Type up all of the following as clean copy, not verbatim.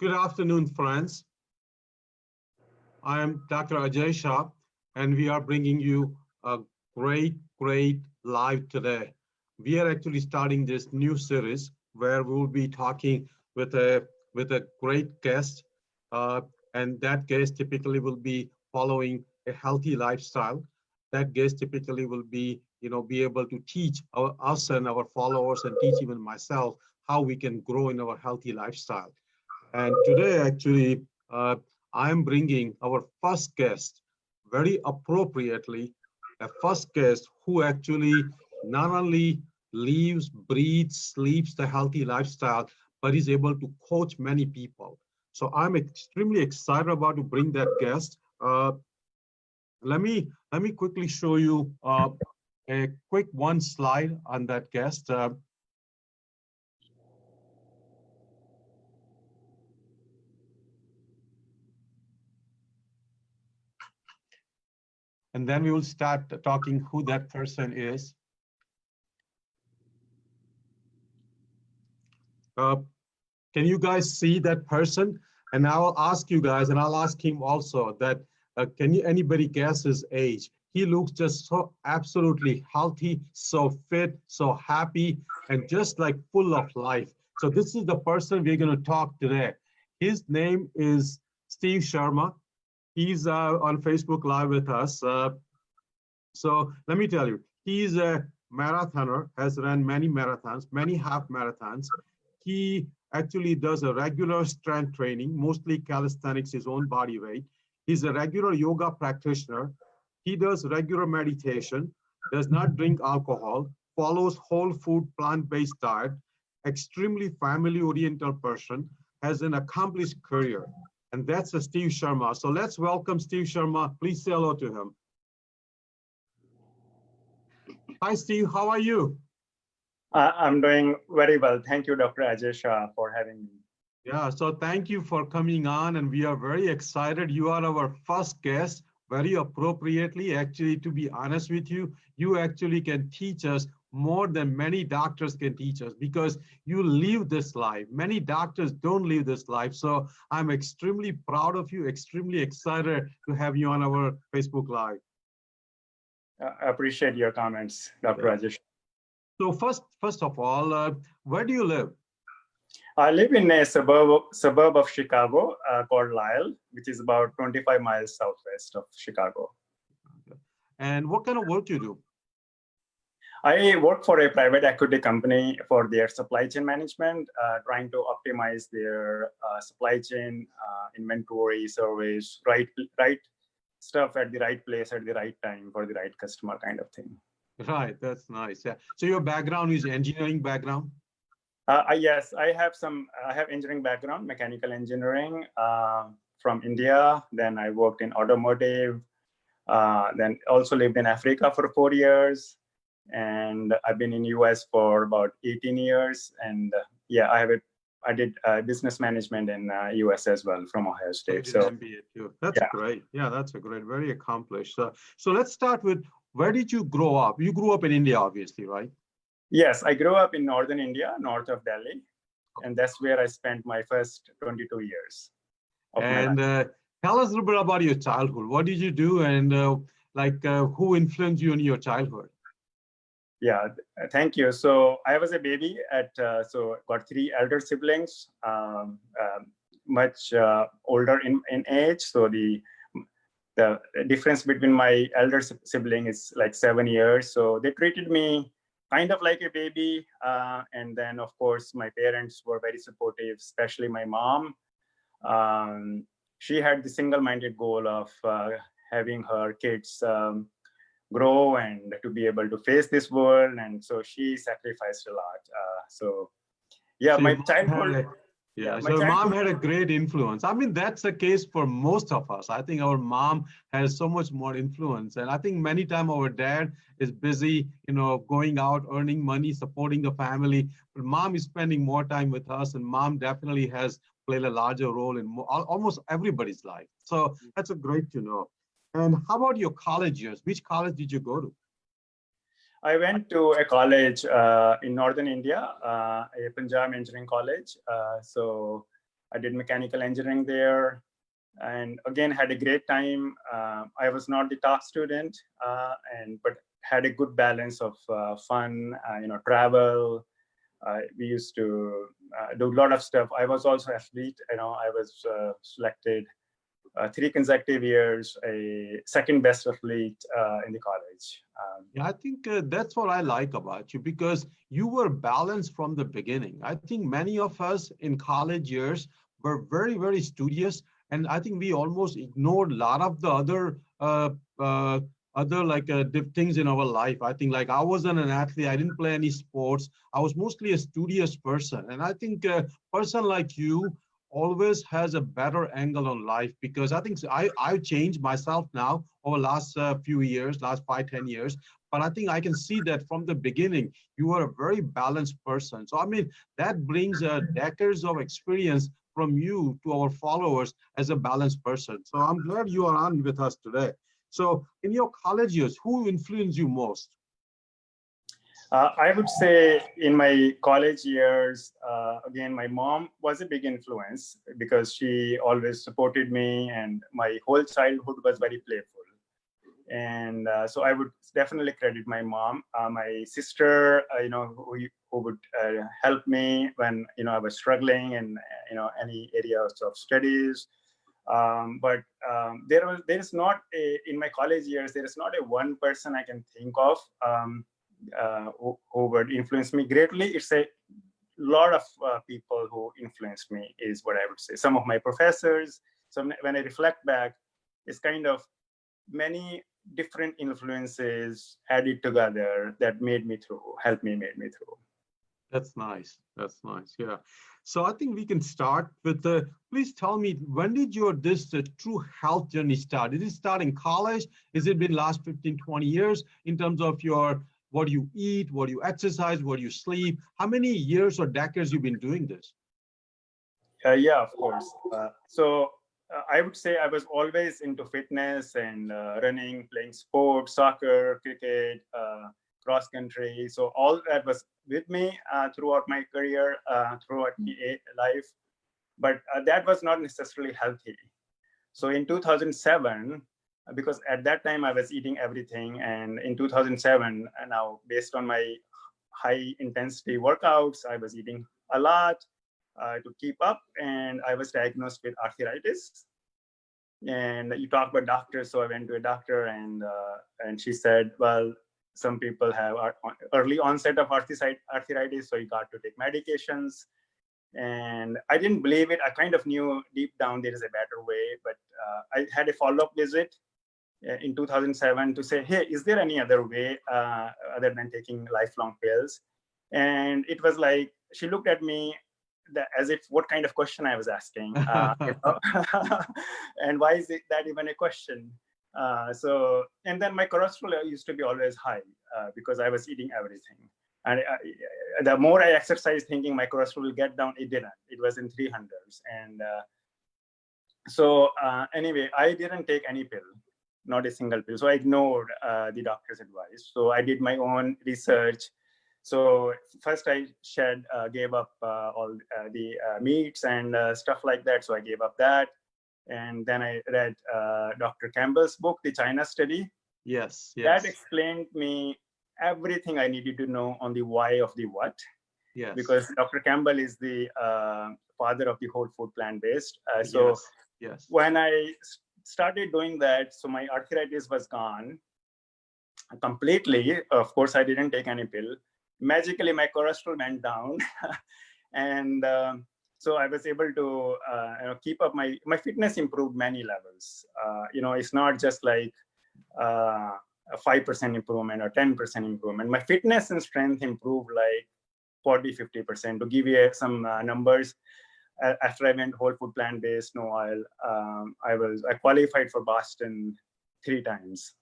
Good afternoon, friends. I am Dr. Aajay Shah, and we are bringing you a great live today. We are actually starting this new series where we will be talking with a great guest, uh, and that guest typically will be following a healthy lifestyle. That guest typically will be able to teach us and our followers, and teach even myself how we can grow in our healthy lifestyle. And today, actually, I'm bringing our first guest, very appropriately, a first guest who actually not only lives, breathes, sleeps the healthy lifestyle, but is able to coach many people. So I'm extremely excited about to bring that guest. Let me quickly show you a quick one slide on that guest. And then we will start talking who that person is. Can you guys see that person? And I'll ask you guys, and I'll ask him also that, anybody guess his age? He looks just so absolutely healthy, so fit, so happy, and just like full of life. So this is the person we're going to talk today. His name is Steve Sharma. He's on Facebook Live with us. So let me tell you, he's a marathoner, has run many marathons, many half marathons. He actually does a regular strength training, mostly calisthenics, his own body weight. He's a regular yoga practitioner. He does regular meditation, does not drink alcohol, follows whole food, plant-based diet, extremely family-oriented person, has an accomplished career. And that's a Steve Sharma. So let's welcome Steve Sharma. Please say hello to him. Hi, Steve. How are you? I'm doing very well. Thank you, Dr. Aajay Shah, for having me. Yeah, so thank you for coming on, and we are very excited. You are our first guest, very appropriately. Actually, to be honest with you, you actually can teach us more than many doctors can teach us, because you live this life. Many doctors don't live this life. So I'm extremely proud of you, extremely excited to have you on our Facebook Live. I appreciate your comments, Dr. Yeah. Aajay Shah. So first of all, where do you live? I live in a suburb of Chicago called Lisle, which is about 25 miles southwest of Chicago. And what kind of work you do? I work for a private equity company for their supply chain management, trying to optimize their supply chain, inventory, service, right stuff at the right place at the right time for the right customer, kind of thing. Right, that's nice. Yeah. So your background is engineering background? Yes, I have engineering background, mechanical engineering from India. Then I worked in automotive. Then also lived in Africa for 4 years, and I've been in US for about 18 years. And yeah, I did business management in US as well from Ohio State. So MBA too. That's great. Yeah, that's a great, very accomplished. So let's start with, where did you grow up? You grew up in India, obviously, right? Yes, I grew up in northern India, north of Delhi, and that's where I spent my first 22 years of my life. Tell us a little bit about your childhood. What did you do, and who influenced you in your childhood? Yeah, thank you. So I was a baby so got 3 elder siblings, much older in age. So the difference between my elder sibling is like 7 years. So they treated me kind of like a baby. And then, of course, my parents were very supportive, especially my mom. She had the single-minded goal of having her kids grow and to be able to face this world. And so she sacrificed a lot. So yeah, my childhood. Yeah, so mom had a great influence. I mean, that's the case for most of us. I think our mom has so much more influence. And I think many times our dad is busy, going out, earning money, supporting the family. But mom is spending more time with us, and mom definitely has played a larger role in almost everybody's life. So that's a great to know. And how about your college years? Which college did you go to? I went to a college in northern India, a Punjab Engineering College. So I did mechanical engineering there, and again had a great time. I was not the top student, but had a good balance of fun, travel. We used to do a lot of stuff. I was also athlete. I was selected 3 consecutive years, a second best athlete in the college. Yeah, I think that's what I like about you because you were balanced from the beginning. I think many of us in college years were very, very studious, and I think we almost ignored a lot of the other like things in our life. I think like I wasn't an athlete. I didn't play any sports. I was mostly a studious person, and I think a person like you always has a better angle on life because I think I've changed myself now over last few years, last 5, 10 years. But I think I can see that from the beginning, you are a very balanced person. So, I mean, that brings decades of experience from you to our followers as a balanced person. So I'm glad you are on with us today. So in your college years, who influenced you most? I would say in my college years, again, my mom was a big influence because she always supported me, and my whole childhood was very playful. And so I would definitely credit my mom. My sister, who would help me when I was struggling in any areas of studies. But there is not in my college years, there is not a one person I can think of who would influence me greatly. It's a lot of people who influenced me, is what I would say. Some of my professors. So when I reflect back, it's kind of many different influences added together that made me through. That's nice. That's nice. Yeah. So I think we can start with please tell me, when did your this true health journey start? Did it start in college? Is it been last 15, 20 years in terms of your what you eat, what you exercise, what you sleep? How many years or decades you've been doing this? Yeah, of course. So I would say I was always into fitness and running, playing sports, soccer, cricket, cross country. So all that was with me throughout my career, throughout my life. But that was not necessarily healthy. So in 2007, because at that time I was eating everything, and in 2007, now based on my high intensity workouts, I was eating a lot to keep up, and I was diagnosed with arthritis. And you talk about doctors, so I went to a doctor, and she said, well, some people have early onset of arthritis, so you got to take medications. And I didn't believe it. I kind of knew deep down there is a better way, but I had a follow-up visit in 2007 to say, hey, is there any other way other than taking lifelong pills? And it was like, she looked at me as if what kind of question I was asking, and why is that even a question? And then my cholesterol used to be always high because I was eating everything. And the more I exercised thinking my cholesterol will get down, it didn't. It was in 300s. And so anyway, I didn't take any pill, not a single pill. So I ignored the doctor's advice. So I did my own research. So first I gave up all the meats and stuff like that. So I gave up that. And then I read Dr. Campbell's book, The China Study. Yes. That explained me everything I needed to know on the why of the what. Yes. Because Dr. Campbell is the father of the whole food plant-based. Yes. When I started doing that, so my arthritis was gone completely. Of course, I didn't take any pill. Magically, my cholesterol went down. And so I was able to keep up my fitness improved many levels. It's not just like a 5% improvement or 10% improvement. My fitness and strength improved like 40-50%. To give you some numbers, after I went whole food plant-based, no oil, I qualified for Boston 3 times.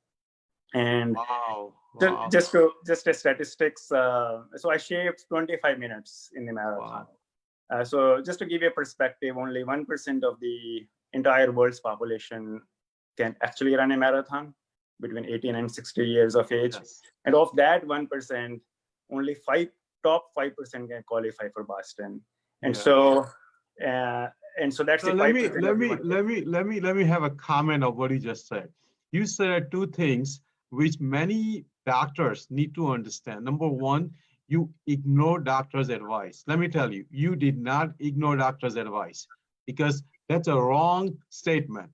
And wow. Just a statistics. So I shaved 25 minutes in the marathon. Wow. So just to give you a perspective, only 1% of the entire world's population can actually run a marathon between 18 and 60 years of age. Yes. And of that 1%, only top 5% can qualify for Boston. And so and so that's So the 5% everyone gets. let me have a comment of what you just said. You said two things which many doctors need to understand. Number one, you ignore doctors' advice. Let me tell you, you did not ignore doctors' advice because that's a wrong statement.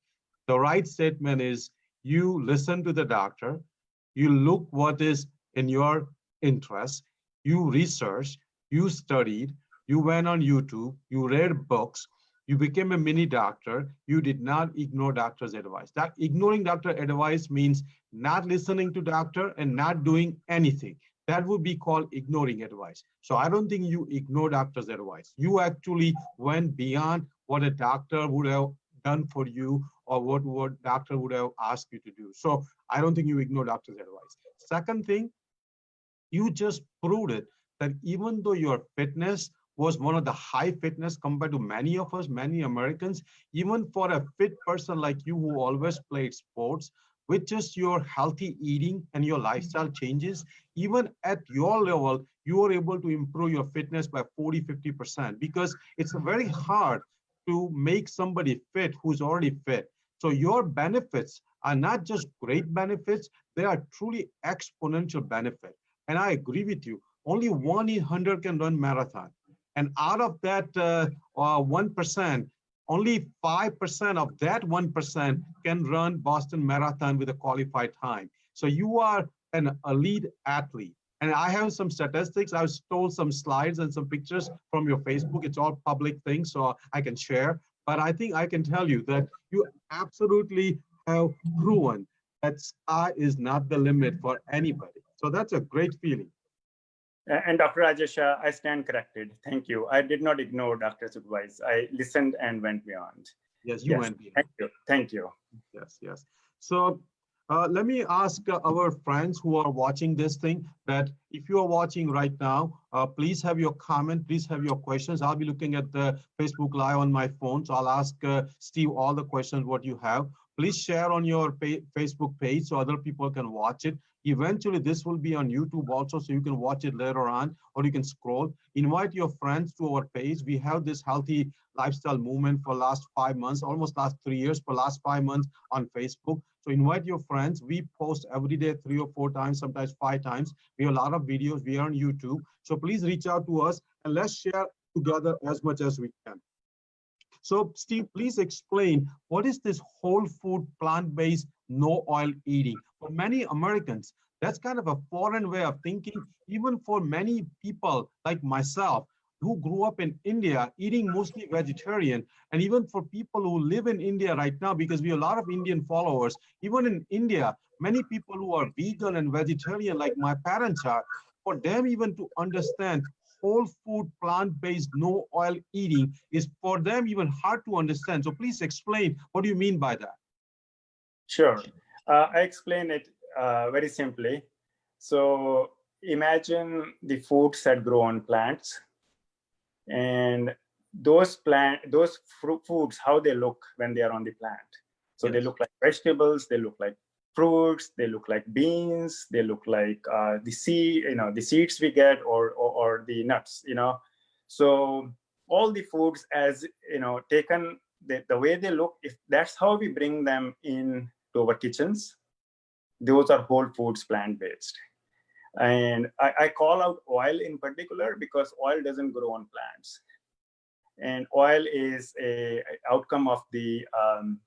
The right statement is you listen to the doctor, you look what is in your interest, you research, you studied, you went on YouTube, you read books, you became a mini doctor. You did not ignore doctor's advice. That ignoring doctor advice means not listening to doctor and not doing anything. That would be called ignoring advice. So I don't think you ignore doctor's advice. You actually went beyond what a doctor would have done for you or what doctor would have asked you to do. So I don't think you ignore doctor's advice. Second thing, you just proved it that even though your fitness was one of the high fitness compared to many of us, many Americans, even for a fit person like you who always played sports, with just your healthy eating and your lifestyle changes, even at your level, you are able to improve your fitness by 40, 50%, because it's very hard to make somebody fit who's already fit. So your benefits are not just great benefits, they are truly exponential benefit. And I agree with you. Only 1 in 100 can run marathon. And out of that 1%, only 5% of that 1% can run Boston Marathon with a qualified time. So you are an elite athlete. And I have some statistics. I've stole some slides and some pictures from your Facebook. It's all public things, so I can share. But I think I can tell you that you absolutely have proven that sky is not the limit for anybody. So that's a great feeling. And Dr. Aajay Shah, I stand corrected. Thank you. I did not ignore doctor's advice. I listened and went beyond. Yes, you went beyond. Thank you. Thank you. Yes, yes. So let me ask our friends who are watching this thing that if you are watching right now, please have your comment, please have your questions. I'll be looking at the Facebook Live on my phone. So I'll ask Steve all the questions what you have. Please share on your Facebook page so other people can watch it. Eventually, this will be on YouTube also, so you can watch it later on, or you can scroll. Invite your friends to our page. We have this healthy lifestyle movement for last 5 months, almost last 3 years, for last 5 months on Facebook. So invite your friends. We post every day 3 or 4 times, sometimes 5 times. We have a lot of videos. We are on YouTube. So please reach out to us and let's share together as much as we can. So Steve, please explain what is this whole food, plant-based, no oil eating? For many Americans, that's kind of a foreign way of thinking, even for many people like myself who grew up in India eating mostly vegetarian, and even for people who live in India right now, because we have a lot of Indian followers, even in India, many people who are vegan and vegetarian like my parents are, for them even to understand whole food, plant-based, no oil eating is for them even hard to understand. So please explain, what do you mean by that? Sure. I explain it very simply. So imagine the foods that grow on plants, and those foods, how they look when they are on the plant. So yes, they look like vegetables, they look like fruits, they look like beans, they look like the seeds we get, or the nuts, So all the foods, as taken the way they look, if that's how we bring them in to our kitchens, those are whole foods, plant-based. And I call out oil in particular because oil doesn't grow on plants. And oil is a outcome of the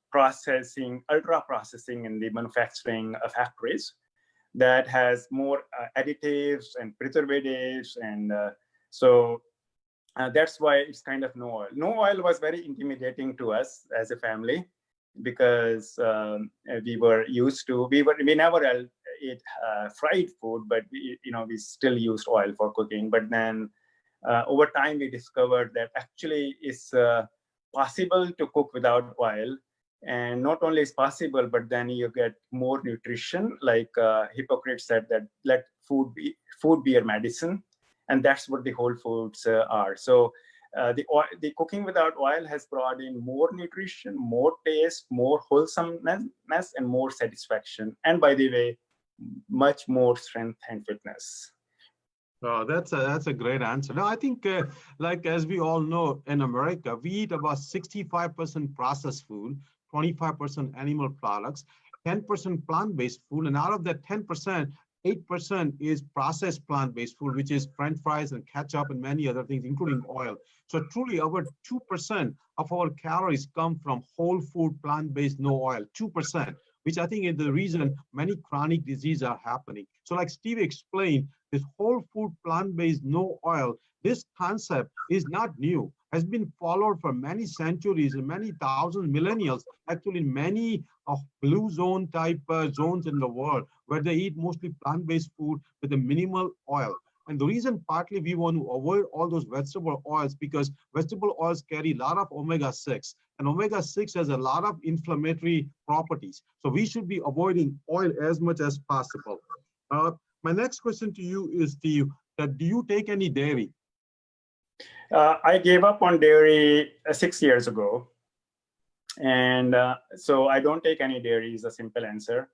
ultra processing in the manufacturing factories that has more additives and preservatives. And so that's why it's kind of no oil. No oil was very intimidating to us as a family because we were used to, we never ate fried food, but we still used oil for cooking. But then over time, we discovered that actually it's possible to cook without oil. And not only is possible, but then you get more nutrition. Like Hippocrates said that let food be your medicine. And that's what the whole foods are. So the cooking without oil has brought in more nutrition, more taste, more wholesomeness, and more satisfaction. And by the way, much more strength and fitness. Oh, that's a great answer. No, I think like as we all know, in America, we eat about 65% processed food, 25% animal products, 10% plant-based food, and out of that 10%, 8% is processed plant-based food, which is French fries and ketchup and many other things, including oil. So truly, over 2% of our calories come from whole food, plant-based, no oil. 2%, which I think is the reason many chronic diseases are happening. So, like Steve explained, this whole food, plant-based, no oil, this concept is not new, has been followed for many centuries and many thousands, millennials, actually in many blue zone type zones in the world where they eat mostly plant-based food with a minimal oil. And the reason partly we want to avoid all those vegetable oils because vegetable oils carry a lot of omega-6 and omega-6 has a lot of inflammatory properties. So we should be avoiding oil as much as possible. Uh, my next question to you is, Steve, that do you take any dairy? I gave up on dairy 6 years ago. And so I don't take any dairy is a simple answer.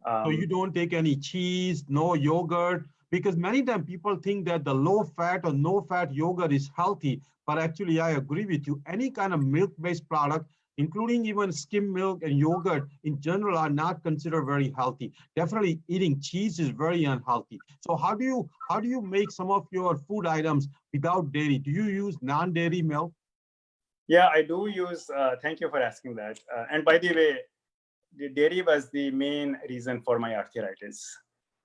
So you don't take any cheese, no yogurt, because many times people think that the low fat or no fat yogurt is healthy, but actually I agree with you. Any kind of milk-based product, including even skim milk and yogurt in general are not considered very healthy. Definitely eating cheese is very unhealthy. So how do you make some of your food items without dairy? Do you use non-dairy milk? Yeah, I do use, thank you for asking that. And by the way, the dairy was the main reason for my arthritis.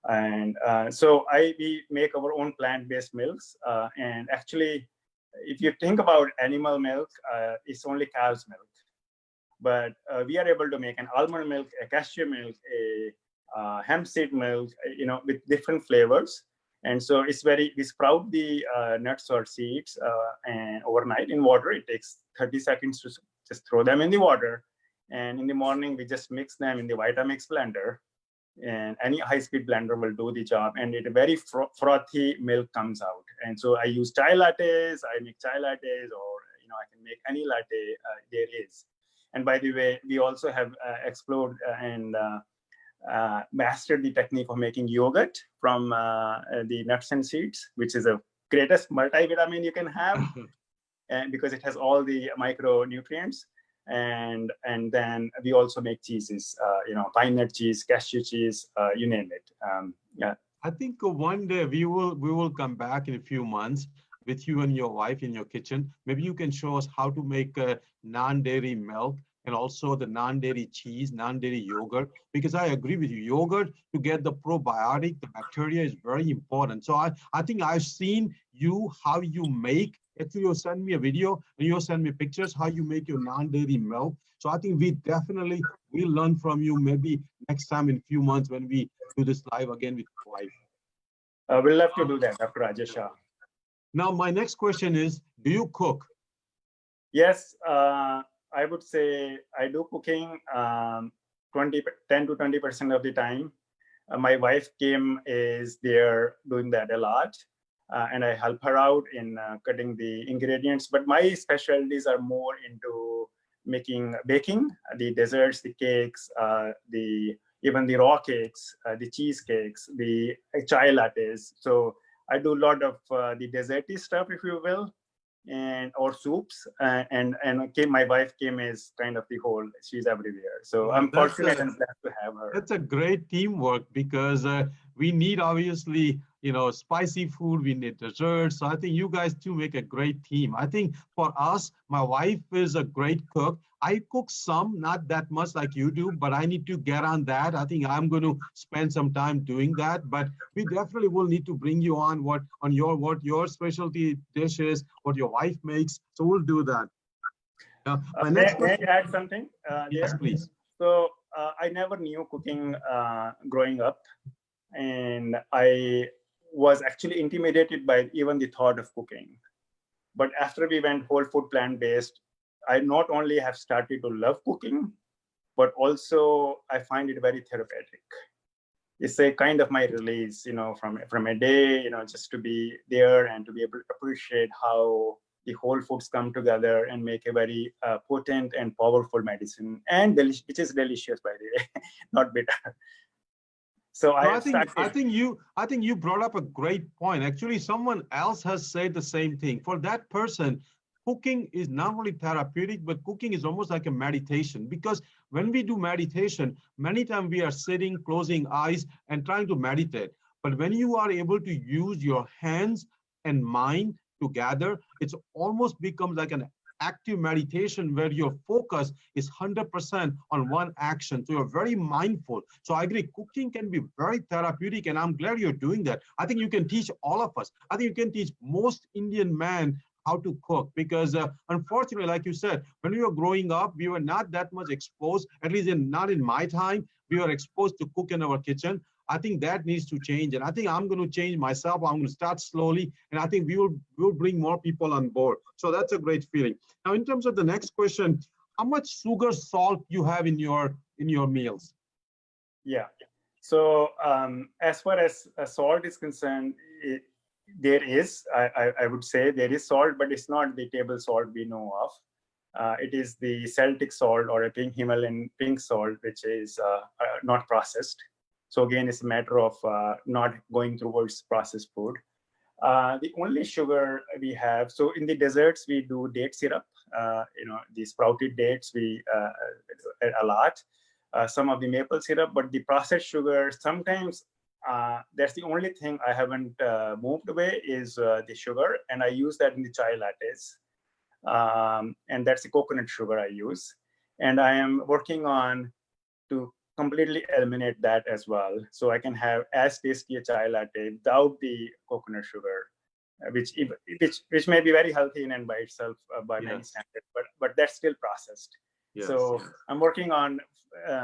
And so we make our own plant-based milks. And actually, if you think about animal milk, it's only cow's milk. But we are able to make an almond milk, a cashew milk, a hemp seed milk, with different flavors. And so we sprout the nuts or seeds and overnight in water. It takes 30 seconds to just throw them in the water. And in the morning, we just mix them in the Vitamix blender. And any high-speed blender will do the job. And a very frothy milk comes out. And so I use chai lattes. I make chai lattes, or I can make any latte there is. And by the way, we also have explored and mastered the technique of making yogurt from the nuts and seeds, which is the greatest multivitamin you can have, and because it has all the micronutrients. And then we also make cheeses, pine nut cheese, cashew cheese, you name it. Yeah. I think one day we will come back in a few months with you and your wife in your kitchen. Maybe you can show us how to make non-dairy milk and also the non-dairy cheese, non-dairy yogurt, because I agree with you. Yogurt, to get the probiotic, the bacteria is very important. So I think I've seen how you make. Actually, you send me a video and you send me pictures how you make your non-dairy milk. So I think we definitely will learn from you maybe next time in a few months when we do this live again with your wife. We'll love to do that after Aajay Shah. Now, my next question is, do you cook? Yes, I would say I do cooking 10 to 20% of the time. My wife Kim is there doing that a lot. And I help her out in cutting the ingredients. But my specialties are more into baking, the desserts, the cakes, even the raw cakes, the cheesecakes, the chai lattes. So I do a lot of the desserty stuff, if you will, or soups. And Kim, my wife Kim, is kind of the whole. She's everywhere. So I'm fortunate and blessed to have her. That's a great teamwork because we need obviously spicy food, we need desserts. So I think you guys two make a great team. I think for us, my wife is a great cook. I cook some, not that much like you do, but I need to get on that. I think I'm going to spend some time doing that. But we definitely will need to bring you on what your specialty dish is, what your wife makes. So we'll do that. May I add something? Yes, please. So I never knew cooking growing up, and I was actually intimidated by even the thought of cooking. But after we went whole food plant-based, I not only have started to love cooking, but also I find it very therapeutic. It's a kind of my release, from a day, just to be there and to be able to appreciate how the whole foods come together and make a very potent and powerful medicine, and which is delicious, by the way, not bitter. So I No, have started. I think you brought up a great point. Actually, someone else has said the same thing. For that person, cooking is not only therapeutic, but cooking is almost like a meditation. Because when we do meditation, many times we are sitting, closing eyes, and trying to meditate. But when you are able to use your hands and mind together, it's almost becomes like an active meditation where your focus is 100% on one action. So you're very mindful. So I agree, cooking can be very therapeutic, and I'm glad you're doing that. I think you can teach all of us. I think you can teach most Indian men how to cook because unfortunately, like you said, when we were growing up, we were not that much exposed, at least not in my time, we were exposed to cook in our kitchen. I think that needs to change. And I think I'm going to change myself. I'm going to start slowly. And I think we will bring more people on board. So that's a great feeling. Now, in terms of the next question, how much sugar, salt you have in your meals? Yeah. So as far as salt is concerned, there is, I would say there is salt, but it's not the table salt we know of. It is the Celtic salt or a pink Himalayan pink salt, which is not processed. So again, it's a matter of not going towards processed food. The only sugar we have, so in the desserts, we do date syrup, the sprouted dates, we a lot. Some of the maple syrup, but the processed sugar, sometimes that's the only thing I haven't moved away is the sugar. And I use that in the chai lattes. And that's the coconut sugar I use. And I am working on to completely eliminate that as well. So I can have as tasty a chai latte without the coconut sugar, which may be very healthy in and by itself by many Yes. standards, but that's still processed. Yes. So Yes. I'm working on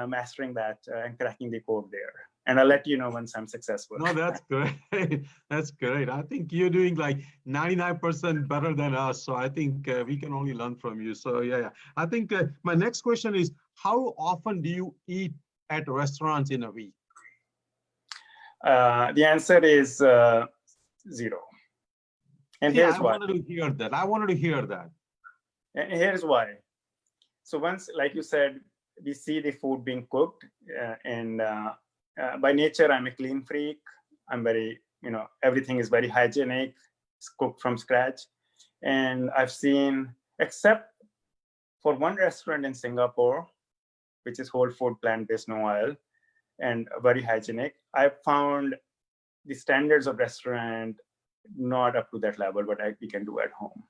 mastering that and cracking the code there. And I'll let you know once I'm successful. No, that's great. That's great. I think you're doing like 99% better than us. So I think we can only learn from you. So yeah. I think my next question is, how often do you eat at restaurants in a week? The answer is 0. And See, I here's why. wanted to hear that. I wanted to hear that. And here's why. So once, like you said, we see the food being cooked, and by nature, I'm a clean freak. I'm very, everything is very hygienic. It's cooked from scratch. And I've seen, except for one restaurant in Singapore, which is whole food, plant-based, no oil, and very hygienic, I found the standards of restaurant not up to that level, but we can do at home.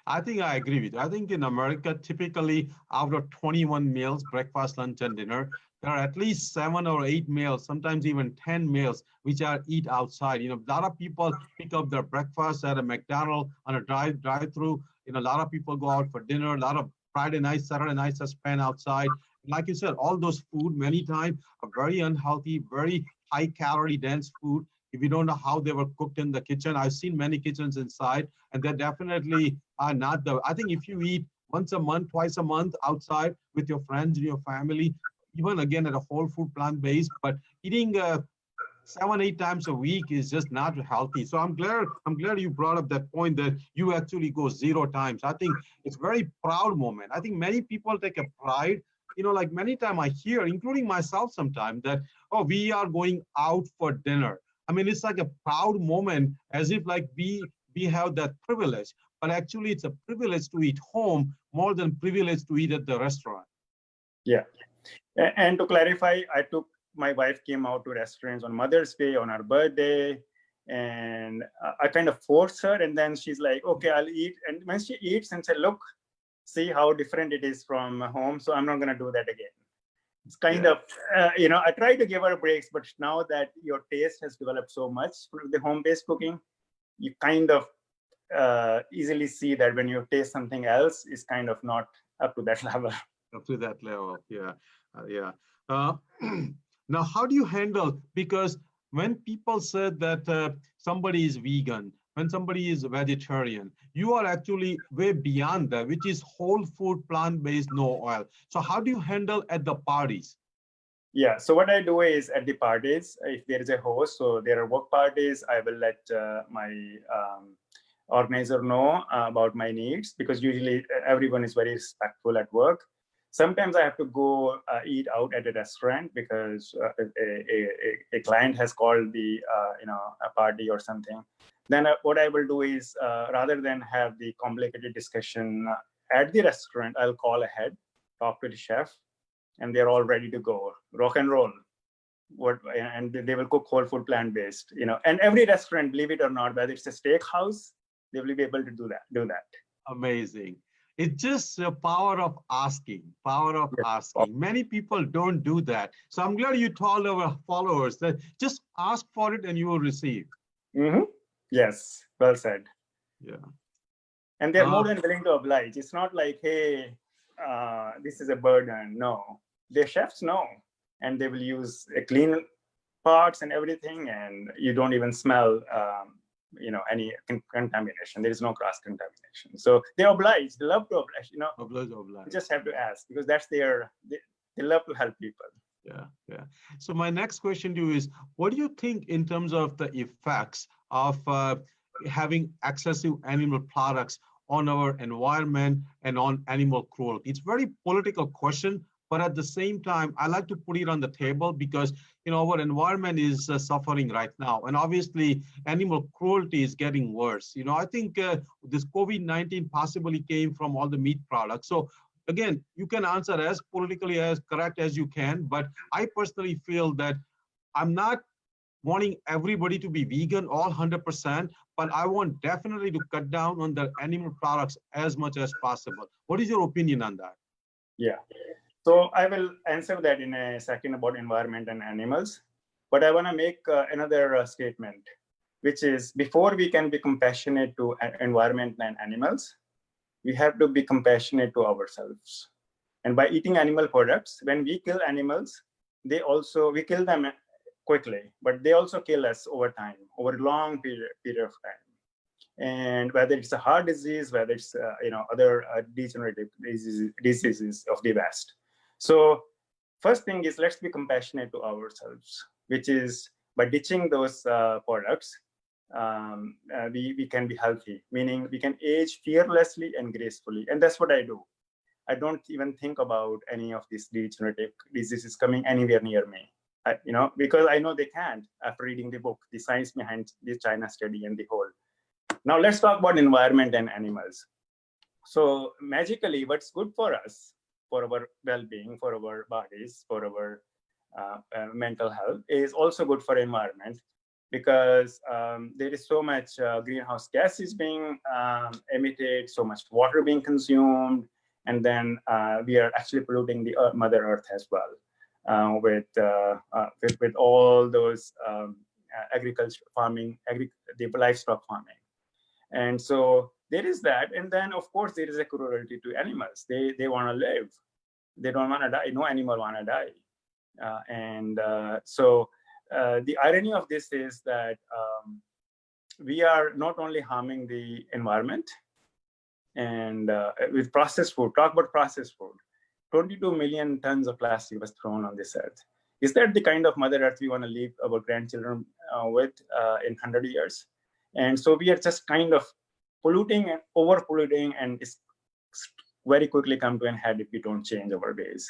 I think I agree with you. I think in America, typically out of 21 meals, breakfast, lunch, and dinner, there are at least 7 or 8 meals, sometimes even 10 meals, which are eat outside. A lot of people pick up their breakfast at a McDonald's on a drive-through. A lot of people go out for dinner. A lot of Friday nights, Saturday nights are spent outside. Like you said, all those food many times are very unhealthy, very high calorie dense food. If you don't know how they were cooked in the kitchen, I've seen many kitchens inside, and they're definitely are not the. I think if you eat once a month, twice a month outside with your friends and your family, even again at a whole food plant based, but eating 7, 8 times a week is just not healthy. So I'm glad you brought up that point that you actually go 0 times. I think it's very proud moment. I think many people take a pride. Like many times I hear, including myself sometimes, that, oh, we are going out for dinner. I mean, it's like a proud moment, as if like we have that privilege. But actually, it's a privilege to eat home more than privilege to eat at the restaurant. Yeah. And to clarify, my wife came out to restaurants on Mother's Day, on her birthday, and I kind of forced her. And then she's like, okay, I'll eat. And when she eats and said, look, see how different it is from home. So I'm not going to do that again. It's kind of, I try to give her breaks, but now that your taste has developed so much with the home-based cooking, you kind of easily see that when you taste something else, it's kind of not up to that level. Up to that level, yeah. Uh, Now, how do you handle, because when people said that somebody is vegan, when somebody is vegetarian, you are actually way beyond that, which is whole food, plant-based, no oil. So how do you handle at the parties? Yeah, so what I do is at the parties, if there is a host, so there are work parties, I will let my organizer know about my needs, because usually everyone is very respectful at work. Sometimes I have to go eat out at a restaurant because a client has called the a party or something. Then what I will do is rather than have the complicated discussion at the restaurant, I'll call ahead, talk to the chef, and they're all ready to go, rock and roll. And they will cook whole food, plant-based. And every restaurant, believe it or not, whether it's a steakhouse, they will be able to do that. Amazing. It's just the power of asking, power of Yes. asking. Many people don't do that. So I'm glad you told our followers that just ask for it and you will receive. Mm-hmm. Yes, well said. Yeah. And they're more than willing to oblige. It's not like, hey, this is a burden. No, the chefs know, and they will use a clean parts and everything, and you don't even smell any contamination. There is no cross contamination. So they oblige. They love to oblige. Oblige. You just have to ask, because that's they love to help people. Yeah, yeah. So my next question to you is, what do you think in terms of the effects of having excessive animal products on our environment and on animal cruelty? It's a very political question, but at the same time, I like to put it on the table because our environment is suffering right now, and obviously animal cruelty is getting worse. I think this COVID-19 possibly came from all the meat products. So again, you can answer as politically as correct as you can, but I personally feel that I'm not wanting everybody to be vegan all 100%, but I want definitely to cut down on the animal products as much as possible. What is your opinion on that? Yeah. So I will answer that in a second about environment and animals, but I want to make another statement, which is before we can be compassionate to environment and animals, we have to be compassionate to ourselves. And by eating animal products, when we kill animals, we kill them quickly, but they also kill us over time, over a long period of time. And whether it's a heart disease, whether it's other degenerative diseases of the West. So first thing is, let's be compassionate to ourselves, which is by ditching those products, we can be healthy, meaning we can age fearlessly and gracefully. And that's what I do. I don't even think about any of these degenerative diseases coming anywhere near me, because I know they can't after reading the book, The Science Behind the China Study and the whole. Now let's talk about environment and animals. So magically, what's good for us, for our well-being, for our bodies, for our mental health, is also good for environment, because there is so much greenhouse gases being emitted, so much water being consumed, and then we are actually polluting the Mother Earth as well with all those agriculture farming, the livestock farming. And so there is that. And then, of course, there is a cruelty to animals. They want to live. They don't want to die. No animal want to die. So the irony of this is that we are not only harming the environment, and with processed food, talk about processed food, 22 million tons of plastic was thrown on this earth. Is that the kind of Mother Earth we want to leave our grandchildren with in 100 years? And so we are just kind of polluting and over-polluting, and it's very quickly come to an head if we don't change our ways.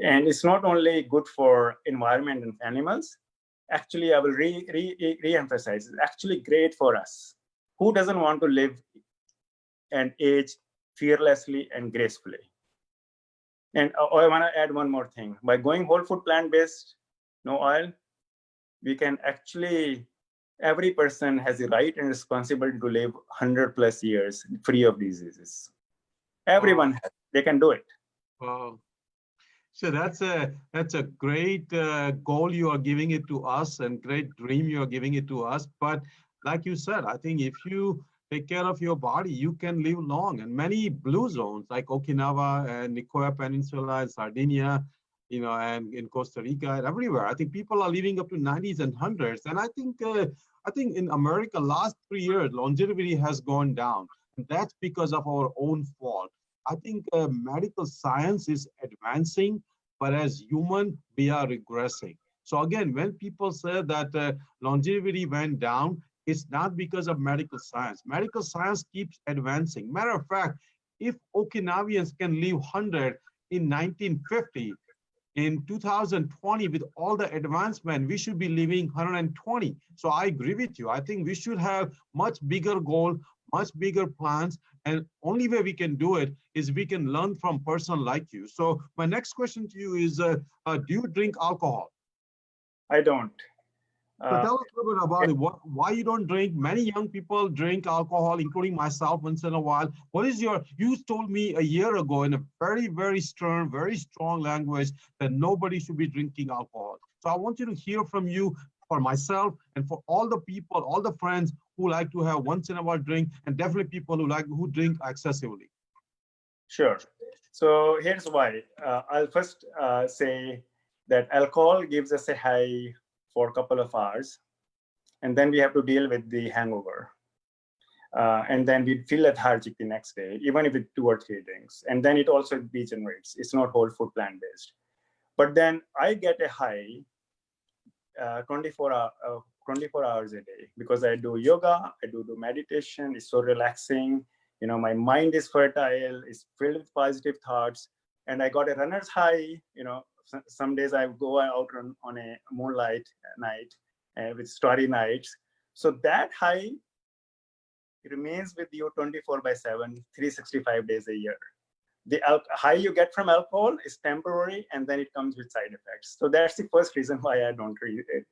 And it's not only good for environment and animals. Actually, I will re-emphasize, it's actually great for us. Who doesn't want to live and age fearlessly and gracefully? And I want to add one more thing. By going whole food, plant-based, no oil, we can actually, every person has the right and responsibility to live 100+ years free of diseases. Everyone has, they can do it. Wow. So that's a great goal you are giving it to us, and great dream you are giving it to us. But like you said, I think if you take care of your body, you can live long. And many blue zones like Okinawa and Nicoya Peninsula and Sardinia, and in Costa Rica and everywhere, I think people are living up to 90s and 100s. And I think in America, last 3 years, longevity has gone down. And that's because of our own fault. I think medical science is advancing, but as human, we are regressing. So again, when people say that longevity went down, it's not because of medical science. Medical science keeps advancing. Matter of fact, if Okinawans can live 100, in 1950, in 2020, with all the advancement, we should be living 120. So I agree with you. I think we should have much bigger goal, much bigger plans. And only way we can do it is we can learn from person like you. So my next question to you is, do you drink alcohol? I don't. So Uh, tell us a little bit about it. Why you don't drink? Many young people drink alcohol, including myself once in a while. What is your, you told me a year ago in a very, very stern, very strong language that nobody should be drinking alcohol. So I want you to hear from you, for myself and for all the people, all the friends who like to have once in a while drink, and definitely people who drink excessively. sure. So here's why. I'll first say that alcohol gives us a high for a couple of hours, and then we have to deal with the hangover. And then we feel lethargic the next day, even if it's 2 or 3 drinks. And then it also degenerates. It's not whole food plant based. But then I get a high 24 hours a day because I do yoga, I do meditation. It's so relaxing. My mind is fertile, it's filled with positive thoughts. And I got a runner's high. Some days I go out on a moonlight night with starry nights. So that high remains with you 24/7, 365 days a year. The high you get from alcohol is temporary, and then it comes with side effects. So that's the first reason why I don't read it,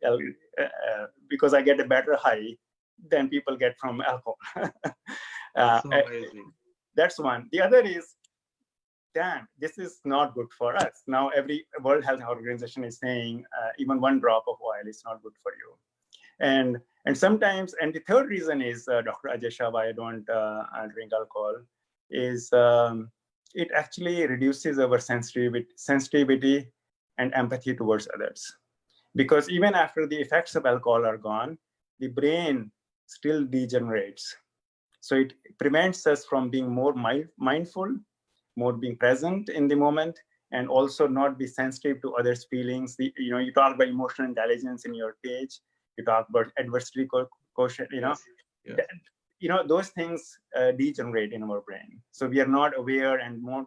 because I get a better high than people get from alcohol. That's amazing. That's one. The other is, damn, this is not good for us. Now, every World Health Organization is saying even 1 drop of oil is not good for you. And sometimes, and the third reason is, Dr. Aajay Shah, why I don't drink alcohol, is it actually reduces our sensitivity and empathy towards others. Because even after the effects of alcohol are gone, the brain still degenerates. So it prevents us from being more mindful, more being present in the moment, and also not be sensitive to others' feelings. You talk about emotional intelligence in your page. You talk about adversity quotient. Yes. Those things degenerate in our brain. So we are not aware and more